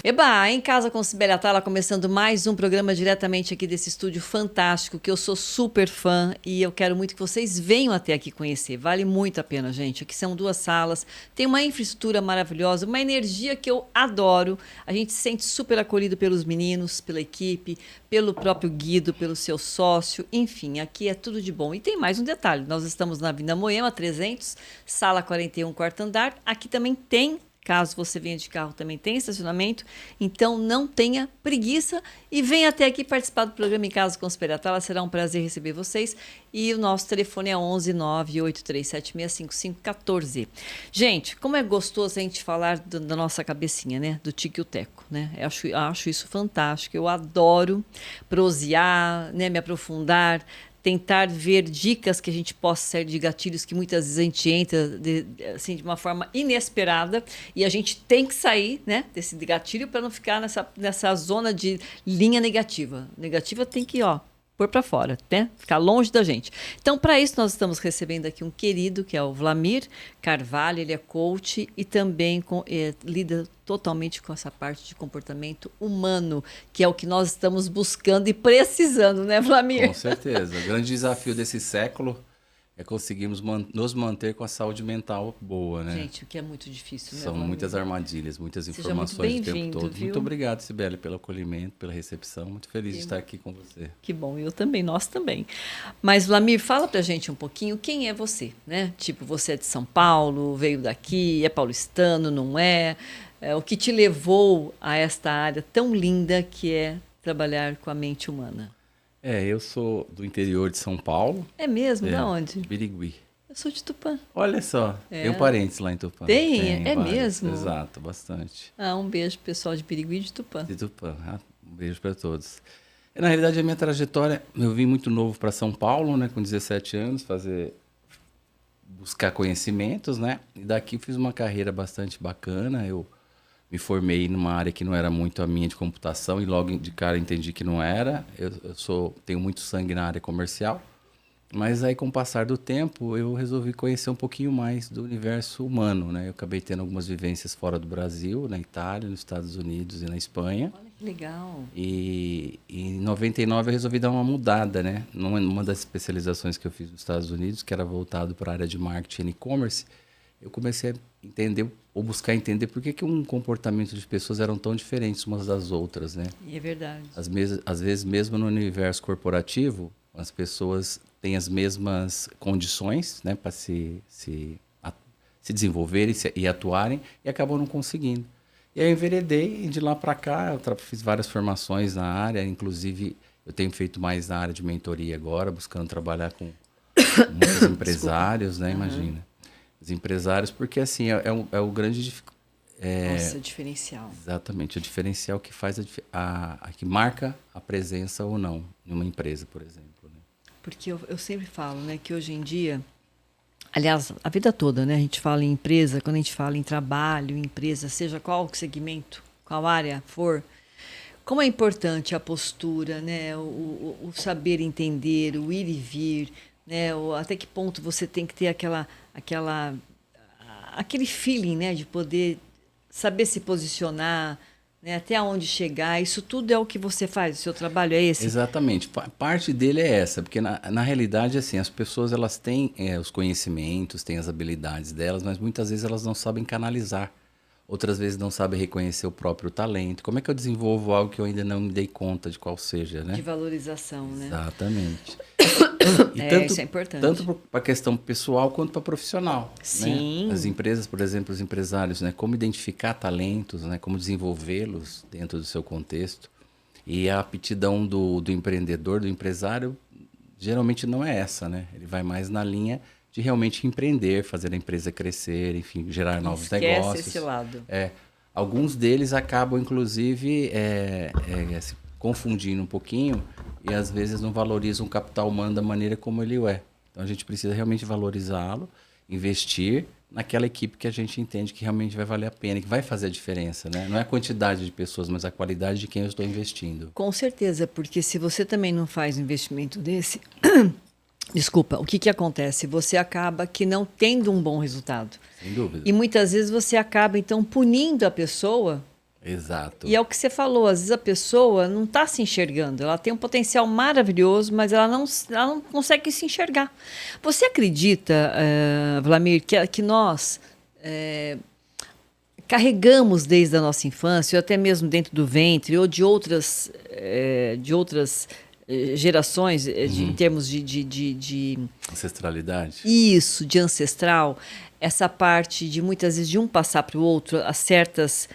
Eba, em casa com Sibeli Atala, começando mais um programa diretamente aqui desse estúdio fantástico, que eu sou super fã e eu quero muito que vocês venham até aqui conhecer. Vale muito a pena, gente. Aqui são 2 salas, tem uma infraestrutura maravilhosa, uma energia que eu adoro. A gente se sente super acolhido pelos meninos, pela equipe, pelo próprio Guido, pelo seu sócio, enfim, aqui é tudo de bom. E tem mais um detalhe, nós estamos na Avenida Moema 300, sala 41, quarto andar. Aqui também tem, caso você venha de carro, também tem estacionamento, então não tenha preguiça e venha até aqui participar do programa Em Casa com Sibeli Atala, será um prazer receber vocês. E o nosso telefone é 11 983765514. Gente, como é gostoso a gente falar da nossa cabecinha, né? Do Tique e o Teco, né? Eu acho isso fantástico, eu adoro prosear, né? Me aprofundar, tentar ver dicas que a gente possa sair de gatilhos que muitas vezes a gente entra assim, de uma forma inesperada e a gente tem que sair, né, desse gatilho para não ficar nessa zona de linha negativa. Negativa tem que, pôr para fora, né? Ficar longe da gente. Então, para isso, nós estamos recebendo aqui um querido, que é o Vlamir Carvalho, ele é coach e também lida totalmente com essa parte de comportamento humano, que é o que nós estamos buscando e precisando, né, Vlamir? Com certeza. O grande desafio desse século é conseguirmos nos manter com a saúde mental boa, né? Gente, o que é muito difícil, né, São Vlamir? Muitas armadilhas, muitas Seja informações muito o tempo bem-vindo, todo. viu? Muito obrigado, Sibeli, pelo acolhimento, pela recepção. Muito feliz de estar aqui com você. Que bom, eu também, nós também. Mas, Vlamir, fala pra gente um pouquinho quem é você, né? Tipo, você é de São Paulo, veio daqui, é paulistano, não é? O que te levou a esta área tão linda que é trabalhar com a mente humana? Eu sou do interior de São Paulo. É mesmo? De onde? Birigui. Eu sou de Tupã. Olha só, tenho parentes lá em Tupã. Tem? É vários. mesmo? Exato, bastante. Um beijo pro pessoal de Birigui e de Tupã. De Tupã, um beijo para todos. Na realidade, a minha trajetória, eu vim muito novo para São Paulo, né, com 17 anos, buscar conhecimentos, né? E daqui fiz uma carreira bastante bacana. Eu me formei numa área que não era muito a minha de computação e logo de cara entendi que não era. Tenho muito sangue na área comercial. Mas aí, com o passar do tempo, eu resolvi conhecer um pouquinho mais do universo humano, né? Eu acabei tendo algumas vivências fora do Brasil, na Itália, nos Estados Unidos e na Espanha. Olha que legal. E em 99 eu resolvi dar uma mudada, né? Numa das especializações que eu fiz nos Estados Unidos, que era voltado para a área de marketing e e-commerce, eu comecei a entender, ou buscar entender por que um comportamento de pessoas eram tão diferentes umas das outras, né? E é verdade. Às vezes, mesmo no universo corporativo, as pessoas têm as mesmas condições, né, para se desenvolverem e atuarem e acabam não conseguindo. E aí eu enveredei e de lá para cá eu fiz várias formações na área, inclusive eu tenho feito mais na área de mentoria agora, buscando trabalhar com muitos empresários, né, imagina. Os empresários, porque assim, é o grande... Nossa, diferencial. Exatamente, o diferencial que faz que marca a presença ou não em uma empresa, por exemplo. Né? Porque eu sempre falo, né, que hoje em dia, aliás, a vida toda, né, a gente fala em empresa, quando a gente fala em trabalho, empresa, seja qual segmento, qual área for, como é importante a postura, né, o saber entender, o ir e vir, né, até que ponto você tem que ter aquele feeling, né, de poder saber se posicionar, né, até onde chegar. Isso tudo é o que você faz, o seu trabalho é esse? Exatamente. Parte dele é essa, porque na realidade, assim, as pessoas elas têm os conhecimentos, têm as habilidades delas, mas muitas vezes elas não sabem canalizar. Outras vezes não sabem reconhecer o próprio talento. Como é que eu desenvolvo algo que eu ainda não me dei conta de qual seja, né? De valorização, né? Exatamente. Isso é importante. Tanto para a questão pessoal quanto para profissional. Sim. Né? As empresas, por exemplo, os empresários, né? Como identificar talentos, né? Como desenvolvê-los dentro do seu contexto. E a aptidão do empreendedor, do empresário, geralmente não é essa, né? Ele vai mais na linha de realmente empreender, fazer a empresa crescer, enfim, gerar novos negócios. Esquece esse lado. Alguns deles acabam, inclusive, se confundindo um pouquinho e às vezes não valorizam o capital humano da maneira como ele é. Então a gente precisa realmente valorizá-lo, investir naquela equipe que a gente entende que realmente vai valer a pena, que vai fazer a diferença, né? Não é a quantidade de pessoas, mas a qualidade de quem eu estou investindo. Com certeza, porque se você também não faz um investimento desse, desculpa, o que que acontece? Você acaba que não tendo um bom resultado. Sem dúvida. E muitas vezes você acaba, então, punindo a pessoa. Exato. E é o que você falou, às vezes a pessoa não está se enxergando. Ela tem um potencial maravilhoso, mas ela não consegue se enxergar. Você acredita, Vlamir, que nós carregamos desde a nossa infância, ou até mesmo dentro do ventre, ou de outras gerações, em termos de ancestralidade? Isso, de ancestral, essa parte de muitas vezes de um passar para o outro, as certas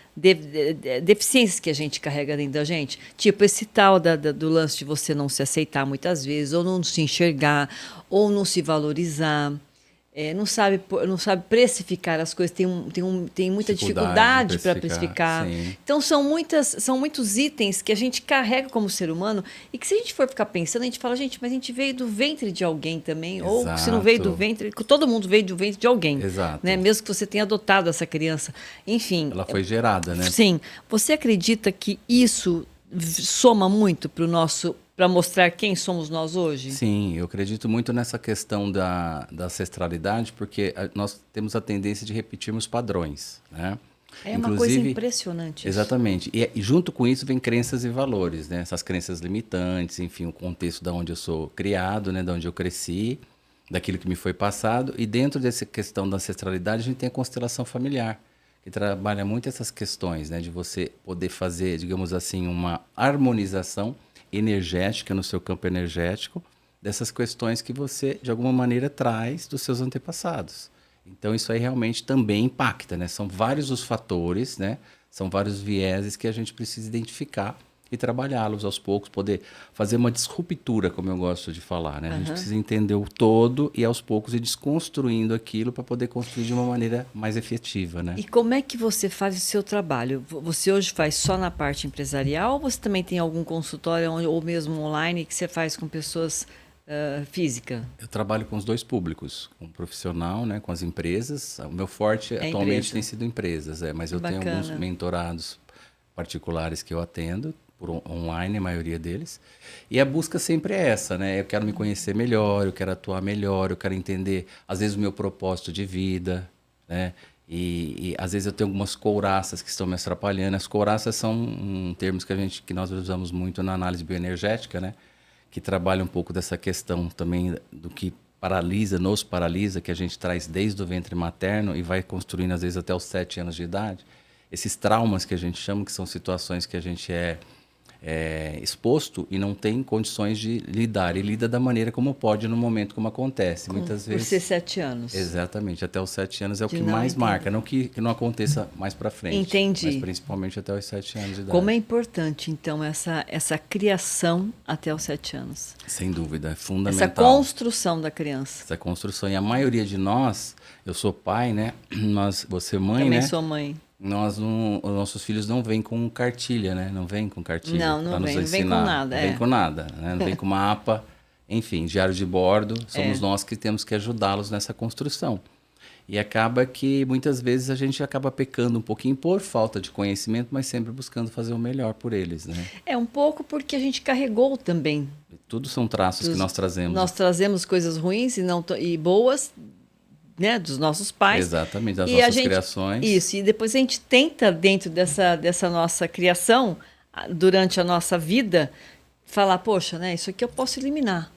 deficiências que a gente carrega dentro da gente. Tipo esse tal do lance de você não se aceitar muitas vezes, ou não se enxergar, ou não se valorizar. Não sabe precificar as coisas, tem muita dificuldade para precificar. Sim. Então, são muitos itens que a gente carrega como ser humano e que, se a gente for ficar pensando, a gente fala, gente, mas a gente veio do ventre de alguém também. Exato. Ou se não veio do ventre, todo mundo veio do ventre de alguém. Exato. Né? Mesmo que você tenha adotado essa criança. Enfim. Ela foi gerada, né? Sim. Você acredita que isso soma muito para mostrar quem somos nós hoje? Sim, eu acredito muito nessa questão da ancestralidade, porque nós temos a tendência de repetirmos padrões, né? É uma coisa impressionante isso. Exatamente. E junto com isso vem crenças e valores, né? Essas crenças limitantes, enfim, o contexto de onde eu sou criado, né? De onde eu cresci, daquilo que me foi passado. E dentro dessa questão da ancestralidade, a gente tem a constelação familiar, que trabalha muito essas questões, né? De você poder fazer, digamos assim, uma harmonização energética no seu campo energético dessas questões que você, de alguma maneira, traz dos seus antepassados. Então, isso aí realmente também impacta, né? São vários os fatores, né? São vários vieses que a gente precisa identificar e trabalhá-los aos poucos, poder fazer uma disruptura, como eu gosto de falar, né? A gente precisa entender o todo e, aos poucos, ir desconstruindo aquilo para poder construir de uma maneira mais efetiva, né? E como é que você faz o seu trabalho? Você hoje faz só na parte empresarial ou você também tem algum consultório ou mesmo online que você faz com pessoas físicas? Eu trabalho com os dois públicos, com o profissional, né, com as empresas. O meu forte atualmente tem sido empresas, mas eu tenho alguns mentorados particulares que eu atendo, por online, a maioria deles. E a busca sempre é essa, né? Eu quero me conhecer melhor, eu quero atuar melhor, eu quero entender, às vezes, o meu propósito de vida, né? E às vezes eu tenho algumas couraças que estão me atrapalhando. As couraças são termos que nós usamos muito na análise bioenergética, né? Que trabalha um pouco dessa questão também do que nos paralisa, que a gente traz desde o ventre materno e vai construindo, às vezes, até os 7 anos de idade. Esses traumas que a gente chama, que são situações que a gente é exposto e não tem condições de lidar. E lida da maneira como pode, no momento como acontece. Muitas vezes... Por ser 7 anos. Exatamente. Até os 7 anos é o que mais marca. Não que não aconteça mais para frente. Entendi. Mas principalmente até os 7 anos de idade. Como é importante, então, essa criação até os 7 anos. Sem dúvida. É fundamental. Essa construção da criança. Essa construção. E a maioria de nós, eu sou pai, né? Você mãe, também né? Sou mãe. Os nossos filhos não vêm com cartilha, né? Não vêm com cartilha. Não vem com nada. Não vem com nada, né? Não vem com mapa. Enfim, diário de bordo. Somos nós que temos que ajudá-los nessa construção. E acaba que, muitas vezes, a gente acaba pecando um pouquinho por falta de conhecimento, mas sempre buscando fazer o melhor por eles, né? Um pouco porque a gente carregou também. Tudo são traços que nós trazemos. Nós trazemos coisas ruins e boas, né, dos nossos pais. Exatamente, das nossas criações. Isso, e depois a gente tenta, dentro dessa nossa criação, durante a nossa vida, falar, poxa, né, isso aqui eu posso eliminar.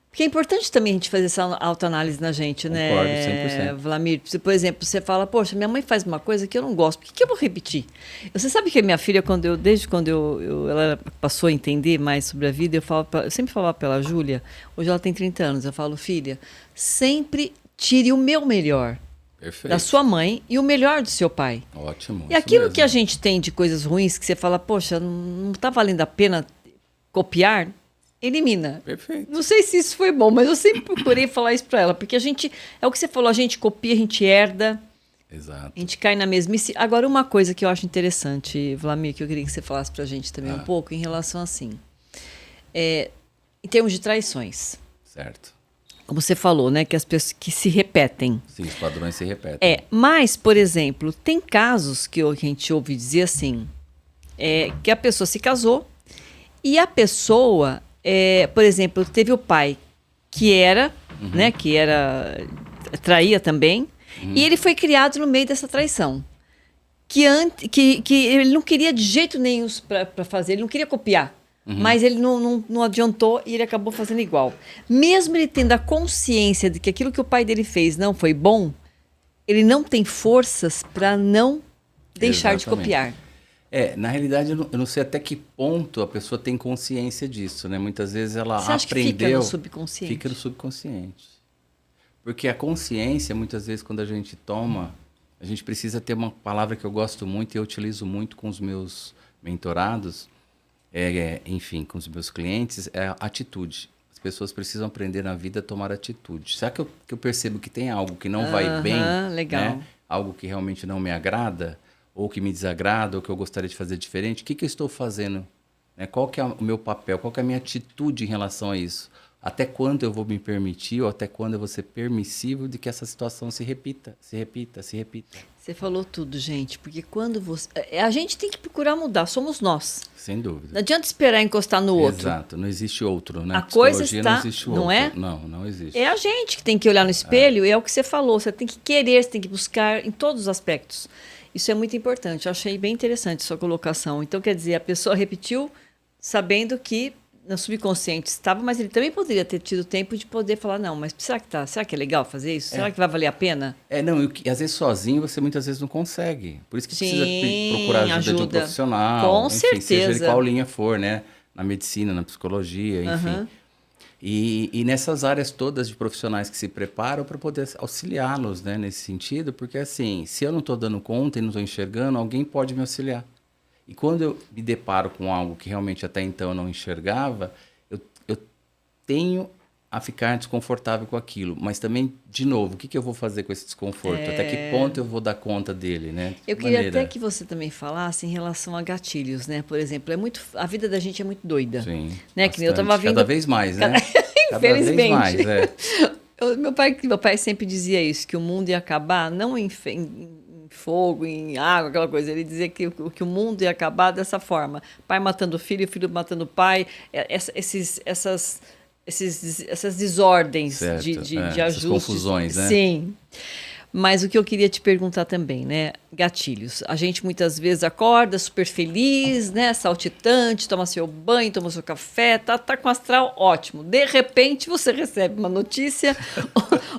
Porque é importante também a gente fazer essa autoanálise na gente, né? Concordo, 100%. Vlamir, por exemplo, você fala, poxa, minha mãe faz uma coisa que eu não gosto, por que eu vou repetir? Você sabe que a minha filha, desde quando ela passou a entender mais sobre a vida, eu sempre falava para ela, Júlia, hoje ela tem 30 anos, eu falo, filha, sempre tire o meu melhor. Perfeito. Da sua mãe e o melhor do seu pai. Ótimo. E aquilo que a gente tem de coisas ruins, que você fala, poxa, não está valendo a pena copiar, elimina. Perfeito. Não sei se isso foi bom, mas eu sempre procurei falar isso para ela, porque a gente, é o que você falou, a gente copia, a gente herda. Exato. A gente cai na mesmice. Agora, uma coisa que eu acho interessante, Vlamir, que eu queria que você falasse para a gente também um pouco, em relação assim, em termos de traições. Certo. como você falou, né, que as pessoas que se repetem. Sim, os padrões se repetem. Mas, por exemplo, tem casos que a gente ouve dizer assim, que a pessoa se casou e a pessoa, por exemplo, teve o pai que era, né, traía também, e ele foi criado no meio dessa traição. Que ele não queria de jeito nenhum para fazer, ele não queria copiar. Mas ele não adiantou e ele acabou fazendo igual. Mesmo ele tendo a consciência de que aquilo que o pai dele fez não foi bom, ele não tem forças para não deixar de copiar. Na realidade, eu não sei até que ponto a pessoa tem consciência disso, né? Muitas vezes ela Você acha aprendeu... que fica no subconsciente? Fica no subconsciente. Porque a consciência, muitas vezes, quando a gente toma, a gente precisa ter uma palavra que eu gosto muito e eu utilizo muito com os meus mentorados, enfim, com os meus clientes, é a atitude. As pessoas precisam aprender na vida a tomar atitude. Será que eu percebo que tem algo que não vai bem, legal. né? Algo que realmente não me agrada, ou que me desagrada, ou que eu gostaria de fazer diferente, o que eu estou fazendo? Né? Qual que é o meu papel? Qual que é a minha atitude em relação a isso? Até quando eu vou me permitir, ou até quando eu vou ser permissivo de que essa situação se repita, se repita, se repita? Você falou tudo, gente, porque quando você... A gente tem que procurar mudar, somos nós. Sem dúvida. Não adianta esperar encostar no outro. Exato, não existe outro, né? A coisa está, não existe outro. não é? Não existe. É a gente que tem que olhar no espelho e é o que você falou, você tem que querer, você tem que buscar em todos os aspectos. Isso é muito importante, eu achei bem interessante a sua colocação. Então, quer dizer, a pessoa repetiu sabendo que no subconsciente estava, mas ele também poderia ter tido tempo de poder falar, não, mas será que é legal fazer isso? Será que vai valer a pena? E às vezes sozinho você muitas vezes não consegue. Por isso que precisa procurar ajuda de um profissional. Com enfim, certeza. Seja de qual linha for, né? Na medicina, na psicologia, enfim. E nessas áreas todas de profissionais que se preparam para poder auxiliá-los, né, nesse sentido, porque assim, se eu não estou dando conta e não estou enxergando, alguém pode me auxiliar. E quando eu me deparo com algo que realmente até então eu não enxergava, eu tenho a ficar desconfortável com aquilo. Mas também, de novo, o que eu vou fazer com esse desconforto? Até que ponto eu vou dar conta dele, né? Eu queria até que você também falasse em relação a gatilhos, né? Por exemplo, a vida da gente é muito doida. Sim, né? Que eu tava vindo... Cada vez mais, né? Infelizmente. Cada vez mais, Meu pai sempre dizia isso, que o mundo ia acabar não em fogo, em água, aquela coisa. Ele dizia que o mundo ia acabar dessa forma. Pai matando filho, filho matando pai. Essas desordens de ajuste. Essas confusões, né? Sim. Mas o que eu queria te perguntar também, né? Gatilhos. A gente muitas vezes acorda super feliz, né? Saltitante, toma seu banho, toma seu café, tá com astral ótimo. De repente você recebe uma notícia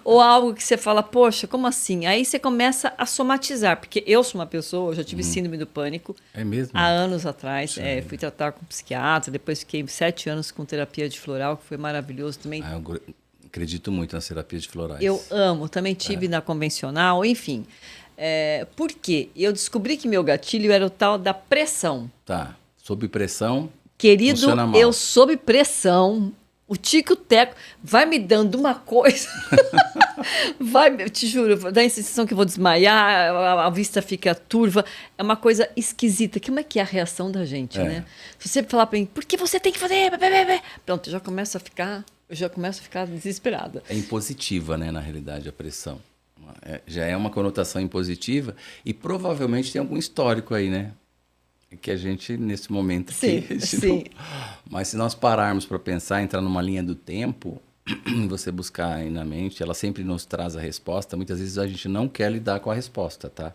ou algo que você fala, poxa, como assim? Aí você começa a somatizar, porque eu sou uma pessoa, eu já tive síndrome do pânico. É mesmo? Há anos atrás. Fui tratar com um psiquiatra, depois fiquei 7 anos com terapia de floral, que foi maravilhoso também. Eu acredito muito nas terapias de florais. Eu amo, também tive na convencional, enfim. Por quê? Eu descobri que meu gatilho era o tal da pressão. Tá, sob pressão, querido, funciona mal. Eu sob pressão, o tico-teco vai me dando uma coisa, eu te juro, dá a sensação que eu vou desmaiar, a vista fica turva, é uma coisa esquisita. Como é que é a reação da gente, né? Se você falar para mim, por que você tem que fazer? Pronto, eu já começo a ficar desesperada. É impositiva, né, na realidade, a pressão. Já é uma conotação impositiva e provavelmente tem algum histórico aí, né? Que a gente, nesse momento aqui... Sim. Mas se nós pararmos para pensar, entrar numa linha do tempo, e você buscar aí na mente, ela sempre nos traz a resposta. Muitas vezes a gente não quer lidar com a resposta, tá?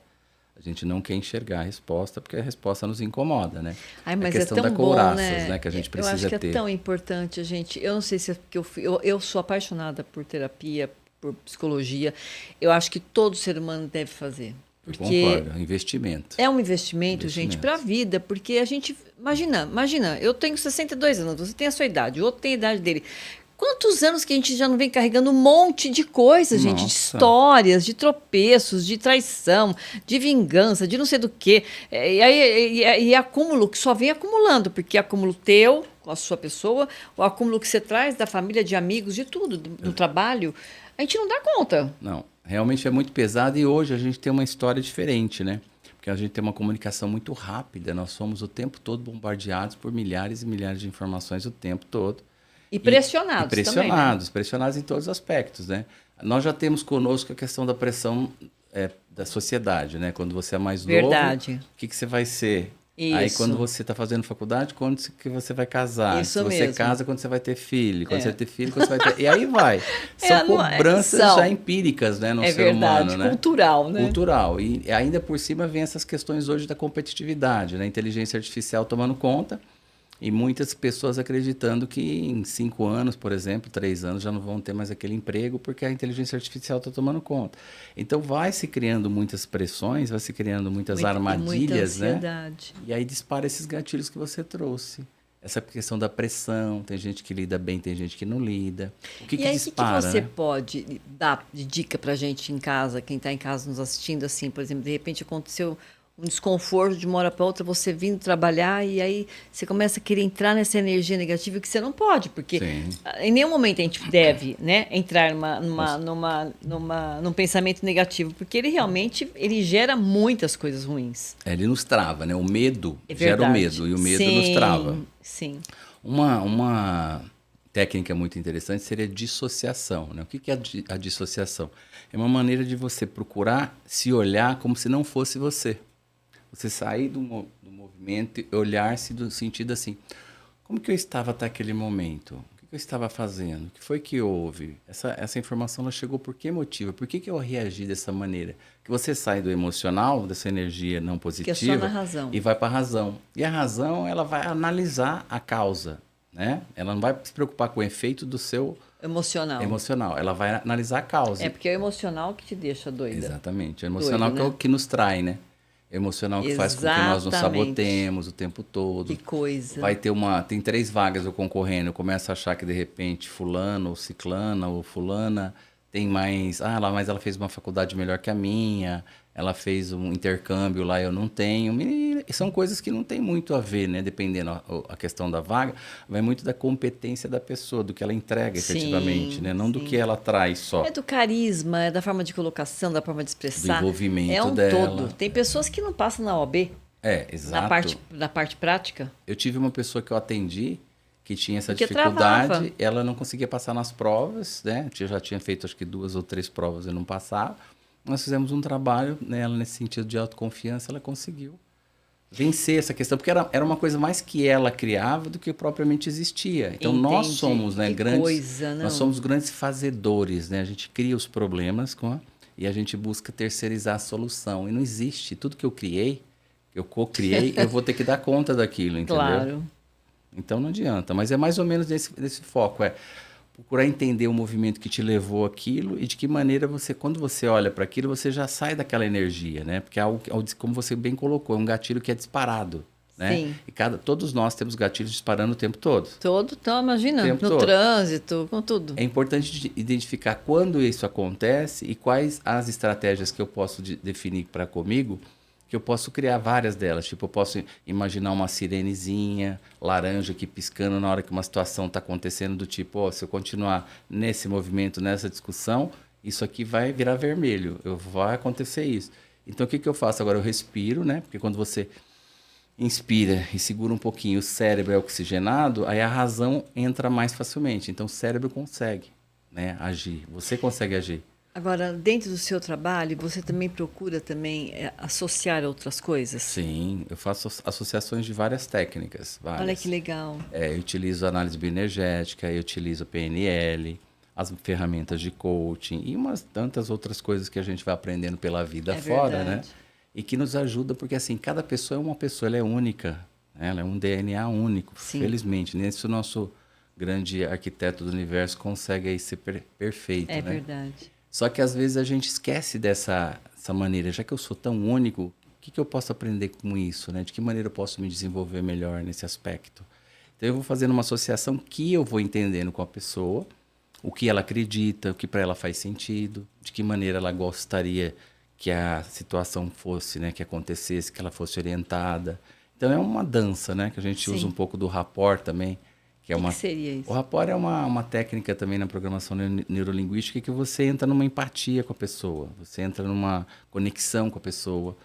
A gente não quer enxergar a resposta, porque a resposta nos incomoda, né? Mas a questão tão da couraças, bom, né? Que a gente precisa ter. Eu acho que é tão importante, a gente... Eu não sei se é porque eu sou apaixonada por terapia, por psicologia. Eu acho que todo ser humano deve fazer. Porque concordo, é um investimento. É um investimento, gente, para a vida, porque a gente... Imagina, eu tenho 62 anos, você tem a sua idade, o outro tem a idade dele. Quantos anos que a gente já não vem carregando um monte de coisas, gente? De histórias, de tropeços, de traição, de vingança, de não sei do quê. E acúmulo que só vem acumulando, porque acúmulo teu, com a sua pessoa, o acúmulo que você traz da família, de amigos, de tudo, do trabalho, a gente não dá conta. Não, realmente é muito pesado e hoje a gente tem uma história diferente, né? Porque a gente tem uma comunicação muito rápida, nós somos o tempo todo bombardeados por milhares e milhares de informações o tempo todo. E pressionados também, né? Pressionados em todos os aspectos, né? Nós já temos conosco a questão da pressão da sociedade, né? Quando você é mais novo, Verdade. o que você vai ser? Isso. Aí quando você está fazendo faculdade, quando que você vai casar? Isso Se você mesmo. casa, quando você vai ter filho? Quando você ter filho, quando você vai ter... E aí vai. São não é- cobranças são. já empíricas, né? No É ser verdade, humano, né? cultural, né? Cultural. E ainda por cima vem essas questões hoje da competitividade, né? Inteligência artificial tomando conta e muitas pessoas acreditando que em 5 anos, por exemplo, 3 anos, já não vão ter mais aquele emprego porque a inteligência artificial está tomando conta. Então vai se criando muitas pressões, vai se criando muitas armadilhas, muita né? ansiedade. E aí dispara esses gatilhos que você trouxe. Essa questão da pressão, tem gente que lida bem, tem gente que não lida. O que E aí, dispara, o que você né? pode dar de dica pra gente em casa, quem está em casa nos assistindo, assim, por exemplo, de repente aconteceu um desconforto de uma hora para outra, você vindo trabalhar e aí você começa a querer entrar nessa energia negativa que você não pode, porque Sim. em nenhum momento a gente deve, né, entrar num pensamento negativo, porque ele realmente ele gera muitas coisas ruins. Ele nos trava, né? O medo É gera o verdade. medo e o medo Sim, nos trava. Sim. Uma técnica muito interessante seria dissociação, né? O que é a dissociação? É uma maneira de você procurar se olhar como se não fosse você. Você sair do movimento e olhar-se do sentido assim, como que eu estava até aquele momento? O que eu estava fazendo? O que foi que houve? Essa informação ela chegou por que motivo? Por que eu reagi dessa maneira? Que você sai do emocional, dessa energia não positiva, Que é só na razão. e vai para a razão. E a razão, ela vai analisar a causa, né? Ela não vai se preocupar com o efeito do seu emocional. Ela vai analisar a causa. É porque é o emocional que te deixa doida. Exatamente. É o emocional Doido, que é o né? que nos trai, né? Emocional que faz com que nós nos Exatamente. sabotemos o tempo todo. Que coisa. Vai ter tem 3 vagas eu concorrendo, eu começo a achar que de repente fulano, ou ciclana, ou fulana tem mais, mas ela fez uma faculdade melhor que a minha, ela fez um intercâmbio lá, eu não tenho. E são coisas que não tem muito a ver, né? Dependendo a questão da vaga, vai muito da competência da pessoa, do que ela entrega Sim, efetivamente, né? Não do sim. que ela traz só. É do carisma, é da forma de colocação, da forma de expressar. Do envolvimento é um dela. todo. Tem pessoas que não passam na OAB, Exato. na parte prática. Eu tive uma pessoa que eu atendi que tinha essa Porque dificuldade, travava. ela não conseguia passar nas provas, né? Eu já tinha feito acho que 2 ou 3 provas e não passava. Nós fizemos um trabalho nela nesse sentido de autoconfiança, ela conseguiu vencer essa questão, porque era uma coisa mais que ela criava do que propriamente existia. Então nós Entendi. somos, né, Que grandes, coisa, não? nós somos grandes fazedores, né? A gente cria os problemas e a gente busca terceirizar a solução. E não existe. Tudo que eu criei, eu co-criei, eu vou ter que dar conta daquilo, entendeu? Claro. Então não adianta, mas é mais ou menos desse foco, procurar entender o movimento que te levou aquilo e de que maneira quando você olha para aquilo, você já sai daquela energia, né? Porque é algo, como você bem colocou, é um gatilho que é disparado, né? Sim. E todos nós temos gatilhos disparando o tempo todo. Então imagina, O tempo no todo. trânsito, com tudo. É importante identificar quando isso acontece e quais as estratégias que eu posso definir para comigo, que eu posso criar várias delas. Tipo, eu posso imaginar uma sirenezinha, laranja aqui piscando na hora que uma situação está acontecendo, do tipo, se eu continuar nesse movimento, nessa discussão, isso aqui vai virar vermelho, vai acontecer isso. Então, o que eu faço agora? Eu respiro, né? Porque quando você inspira e segura um pouquinho, o cérebro é oxigenado, aí a razão entra mais facilmente. Então, o cérebro consegue, né, agir. Você consegue agir. Agora, dentro do seu trabalho, você também procura associar outras coisas? Sim, eu faço associações de várias técnicas. Várias. Olha que legal. Eu utilizo análise bioenergética, eu utilizo PNL, as ferramentas de coaching e umas tantas outras coisas que a gente vai aprendendo pela vida fora, verdade. né? E que nos ajuda, porque assim, cada pessoa é uma pessoa, ela é única, né? Ela é um DNA único, Sim. felizmente. Nesse o nosso grande arquiteto do universo consegue aí ser perfeito, É né? verdade. Só que às vezes a gente esquece dessa maneira. Já que eu sou tão único, o que eu posso aprender com isso, né? De que maneira eu posso me desenvolver melhor nesse aspecto? Então eu vou fazendo uma associação que eu vou entendendo com a pessoa, o que ela acredita, o que para ela faz sentido, de que maneira ela gostaria que a situação fosse, né? Que acontecesse, que ela fosse orientada. Então é uma dança, né? Que a gente Sim. usa um pouco do rapport também. Que seria isso? O rapport é uma técnica também na programação neurolinguística que você entra numa empatia com a pessoa, você entra numa conexão com a pessoa.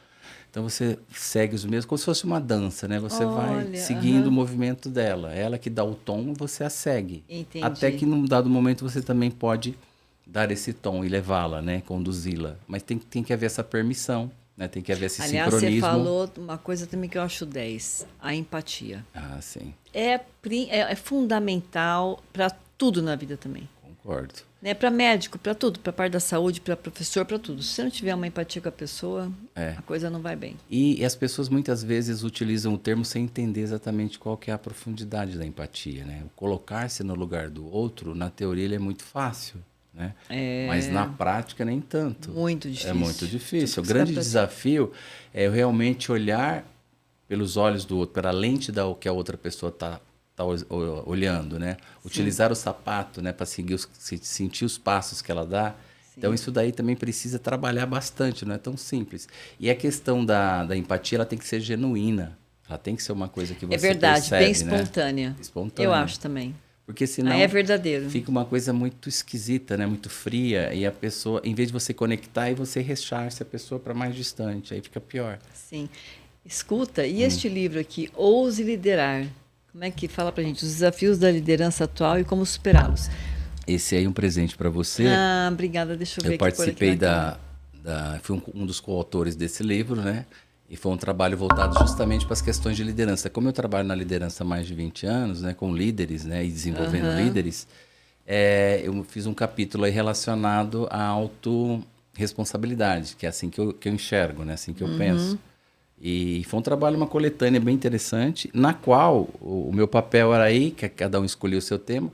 Então você segue os mesmos, como se fosse uma dança, né? Você vai Olha, seguindo o aham. movimento dela. Ela que dá o tom, você a segue. Até Entendi. que num dado momento você também pode dar esse tom e levá-la, né? Conduzi-la. Mas tem que haver essa permissão, né? Tem que haver esse Aliás, você sincronismo. falou uma coisa também que eu acho 10, a empatia. Ah, sim. É fundamental para tudo na vida também. Concordo. Né? Para médico, para tudo, para parte da saúde, para professor, para tudo. Se você não tiver uma empatia com a pessoa, a coisa não vai bem. E as pessoas muitas vezes utilizam o termo sem entender exatamente qual que é a profundidade da empatia, né? O colocar-se no lugar do outro, na teoria, ele é muito fácil, né? Mas na prática, nem tanto. Muito difícil. É muito difícil. O Tudo que grande você vai desafio é eu realmente olhar pelos olhos do outro, pela lente da que a outra pessoa está olhando, né? Utilizar o sapato, né, para sentir os passos que ela dá. Sim. Então isso daí também precisa trabalhar bastante, não é tão simples. E a questão da empatia, ela tem que ser genuína. Ela tem que ser uma coisa que você verdade, percebe, bem espontânea. Né? Espontânea. Eu acho também. Porque senão é verdadeiro. Fica uma coisa muito esquisita, né? Muito fria. E a pessoa, em vez de você conectar, e você rechaça a pessoa para mais distante. Aí fica pior. Sim. Escuta, e este livro aqui, Ouse Liderar? Como é que fala pra gente? Os desafios da liderança atual e como superá-los. Esse aí é um presente para você. Ah, obrigada. Deixa eu ver Eu aqui. participei fui um dos coautores desse livro, né? E foi um trabalho voltado justamente para as questões de liderança. Como eu trabalho na liderança há mais de 20 anos, né? Com líderes, né? E desenvolvendo líderes, eu fiz um capítulo aí relacionado à autorresponsabilidade, que é assim que eu enxergo, né? Assim que eu penso. E foi um trabalho, uma coletânea bem interessante, na qual o meu papel era aí, que cada um escolheu o seu tema,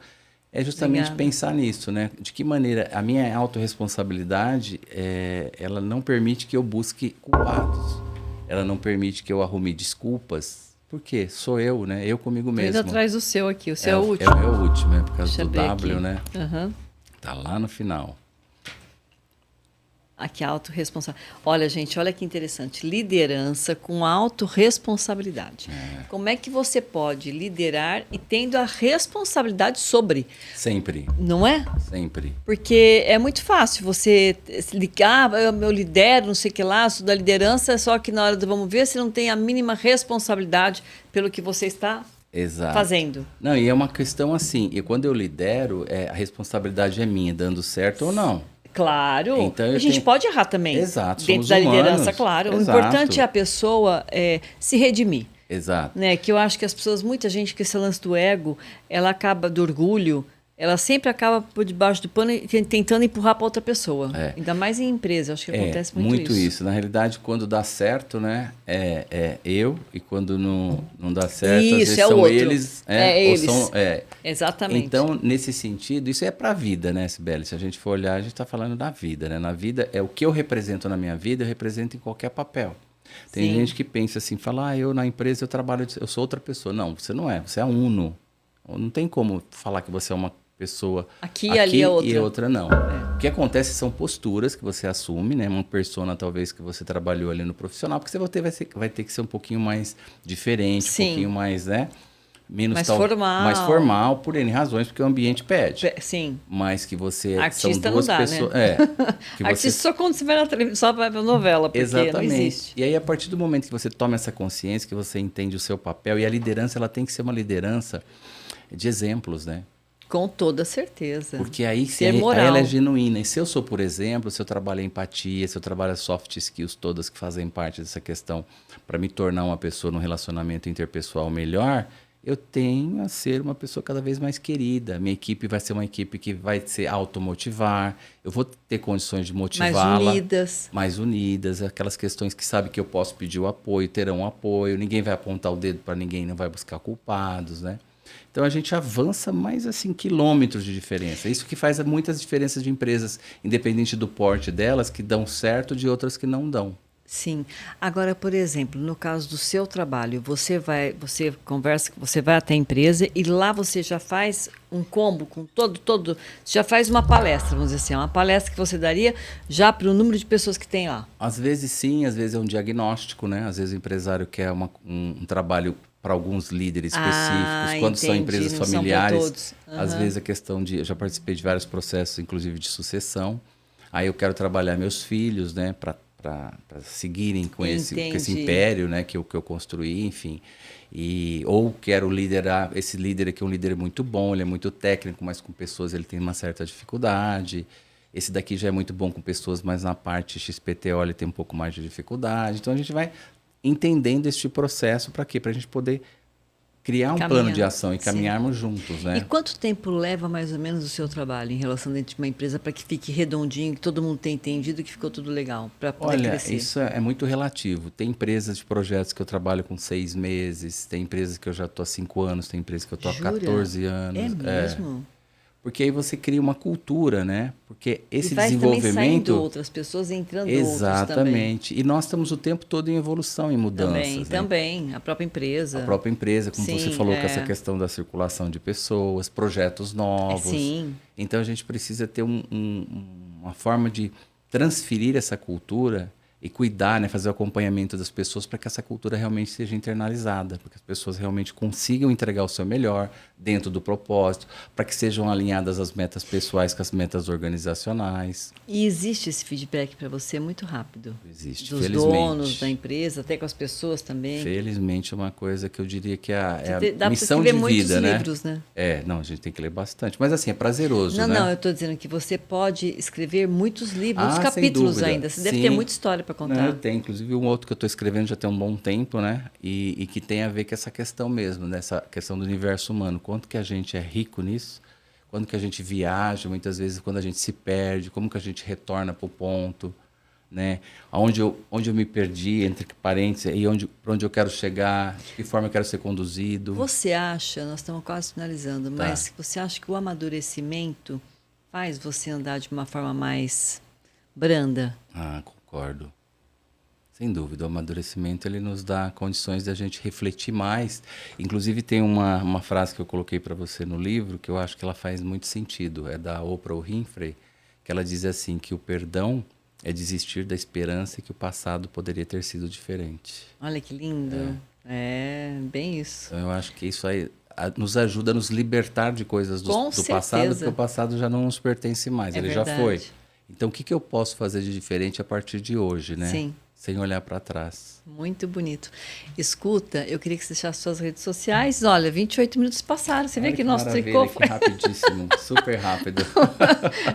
é justamente pensar nisso, né? De que maneira a minha autorresponsabilidade, ela não permite que eu busque culpados. Ela não permite que eu arrume desculpas. Por quê? Sou eu, né? Eu comigo mesmo. Ainda atrás o seu aqui, o seu é o último. É o meu último, por causa Deixa do W, aqui. né? Uhum. Tá lá no final. Aqui, autorresponsabilidade. Olha, gente, olha que interessante. Liderança com autorresponsabilidade. Como é que você pode liderar e tendo a responsabilidade sobre? Sempre. Não é? Sempre. Porque é muito fácil você se ligar, eu lidero, não sei o que lá, sou da liderança, só que na hora do vamos ver, você não tem a mínima responsabilidade pelo que você está fazendo. Não, e é uma questão assim, e quando eu lidero, a responsabilidade é minha, dando certo ou não. Claro, então, a gente pode errar também. Exato, dentro da liderança, claro. Exato. O importante é a pessoa se redimir. Exato. Né? Que eu acho que as pessoas, muita gente com esse lance do ego, ela acaba, do orgulho, ela sempre acaba por debaixo do pano tentando empurrar para outra pessoa. Ainda mais em empresa, acho que acontece muito isso. Na realidade, quando dá certo, né, é eu, e quando não dá certo, isso, às vezes é são outro. eles. Eles. Exatamente. Então, nesse sentido, isso é para a vida, né, Sibeli? Se a gente for olhar, a gente está falando da vida, né? Na vida, é o que eu represento na minha vida, eu represento em qualquer papel. Tem gente que pensa assim, fala, eu na empresa eu trabalho, eu sou outra pessoa. Não, você não é, você é uno. Não tem como falar que você é uma pessoa aqui ali é outra. E outra não. O que acontece são posturas que você assume, né? Uma persona talvez que você trabalhou ali no profissional, porque você vai ter que ser um pouquinho mais diferente, um pouquinho mais, né? Mais formal. Mais formal, por N razões, porque o ambiente pede. Sim. Mas que você artista são duas não dá, pessoas. Né? Que artista só quando você vai na televisão, só vai pra novela, porque exatamente. Não existe. E aí, a partir do momento que você toma essa consciência, que você entende o seu papel, e a liderança, ela tem que ser uma liderança de exemplos, né? Com toda certeza. Porque aí ela é genuína. E se eu sou, por exemplo, se eu trabalho a empatia, se eu trabalho as soft skills todas que fazem parte dessa questão para me tornar uma pessoa num relacionamento interpessoal melhor, eu tenho a ser uma pessoa cada vez mais querida. Minha equipe vai ser uma equipe que vai se automotivar. Eu vou ter condições de motivá-la. Mais unidas. Aquelas questões que sabe que eu posso pedir o apoio, terão um apoio. Ninguém vai apontar o dedo para ninguém, não vai buscar culpados, né? Então, a gente avança mais, assim, quilômetros de diferença. Isso que faz muitas diferenças de empresas, independente do porte delas, que dão certo, de outras que não dão. Sim. Agora, por exemplo, no caso do seu trabalho, você conversa, você vai até a empresa e lá você já faz um combo com já faz uma palestra, vamos dizer assim, uma palestra que você daria já para o número de pessoas que tem lá. Às vezes sim, às vezes é um diagnóstico, né? Às vezes o empresário quer um trabalho para alguns líderes específicos, quando são empresas familiares, às vezes a questão de... Eu já participei de vários processos, inclusive de sucessão, aí eu quero trabalhar meus filhos, né, para seguirem com esse Entendi. império, né, que eu construí, enfim. Ou quero liderar, esse líder aqui é um líder muito bom, ele é muito técnico, mas com pessoas ele tem uma certa dificuldade. Esse daqui já é muito bom com pessoas, mas na parte XPTO ele tem um pouco mais de dificuldade. Então a gente vai entendendo este processo para quê? Para a gente poder criar um plano de ação e caminharmos juntos, né? E quanto tempo leva mais ou menos o seu trabalho em relação dentro de uma empresa para que fique redondinho, que todo mundo tenha entendido que ficou tudo legal, para poder crescer? Olha, isso é muito relativo. Tem empresas de projetos que eu trabalho com 6 meses, tem empresas que eu já estou há 5 anos, tem empresas que eu estou há 14 anos. É mesmo? Porque aí você cria uma cultura, né? Porque esse e vai desenvolvimento... também saindo outras pessoas, entrando outros também. Exatamente. E nós estamos o tempo todo em evolução, em mudanças. Também. A própria empresa. A própria empresa, como Sim, você falou, com essa questão da circulação de pessoas, projetos novos. Sim. Então a gente precisa ter uma forma de transferir essa cultura e cuidar, né, fazer o acompanhamento das pessoas para que essa cultura realmente seja internalizada, para que as pessoas realmente consigam entregar o seu melhor dentro do propósito, para que sejam alinhadas as metas pessoais com as metas organizacionais. E existe esse feedback para você muito rápido? Existe, dos felizmente. donos da empresa, até com as pessoas também? Felizmente é uma coisa que eu diria que é a Dá missão pra de muitos vida, né? livros, né? Não, a gente tem que ler bastante. Mas assim, é prazeroso, né? Não, eu estou dizendo que você pode escrever muitos livros, muitos sem capítulos dúvida. ainda. Você deve ter muita história para contar. Não, eu tenho, inclusive um outro que eu estou escrevendo já tem um bom tempo, né? E que tem a ver com essa questão mesmo, nessa questão do universo humano. Quanto que a gente é rico nisso, quando que a gente viaja, muitas vezes quando a gente se perde, como que a gente retorna para o ponto, né? Onde eu me perdi, entre parênteses, e para onde eu quero chegar, de que forma eu quero ser conduzido. Você acha, nós estamos quase finalizando, mas você acha que o amadurecimento faz você andar de uma forma mais branda? Concordo. Sem dúvida, o amadurecimento ele nos dá condições de a gente refletir mais. Inclusive tem uma frase que eu coloquei para você no livro que eu acho que ela faz muito sentido. É da Oprah Winfrey, que ela diz assim que o perdão é desistir da esperança que o passado poderia ter sido diferente. Olha que lindo. É bem isso. Então eu acho que isso aí nos ajuda a nos libertar de coisas do passado, porque o passado já não nos pertence mais, ele verdade. já foi. Então o que eu posso fazer de diferente a partir de hoje, né? Sim. Sem olhar para trás. Muito bonito. Escuta, eu queria que você deixasse suas redes sociais. Olha, 28 minutos passaram. Você vê que nosso tricô foi rapidíssimo, super rápido.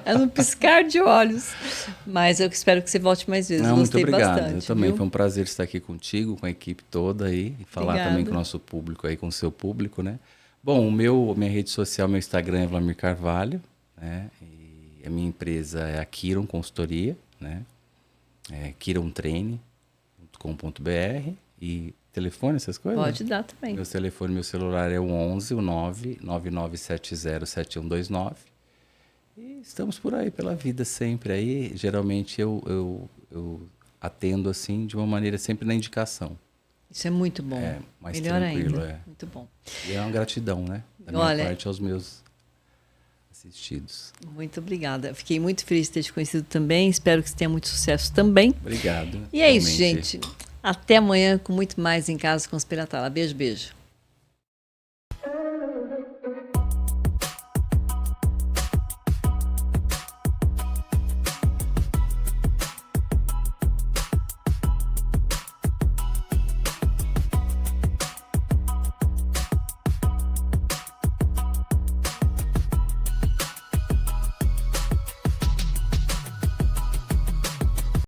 É no piscar de olhos. Mas eu espero que você volte mais vezes. Gostei muito obrigado. bastante. Eu também. Viu? Foi um prazer estar aqui contigo, com a equipe toda aí. E falar também com o nosso público aí, com o seu público, né? Bom, minha rede social, meu Instagram é Vlamir Carvalho, né? E a minha empresa é a Kiron Consultoria, né? kirontraine.com.br e telefone, essas coisas? Pode dar também. Meu telefone, meu celular é o 11 999707129. E estamos por aí pela vida sempre aí. Geralmente eu atendo assim de uma maneira sempre na indicação. Isso é muito bom. Mais melhor tranquilo, ainda. Muito bom. E é uma gratidão, né? Da minha parte aos meus assistidos. Muito obrigada. Fiquei muito feliz de ter te conhecido também. Espero que você tenha muito sucesso também. Obrigado. E é isso, gente. Até amanhã com muito mais em Casa com os Piratala. Beijo, beijo.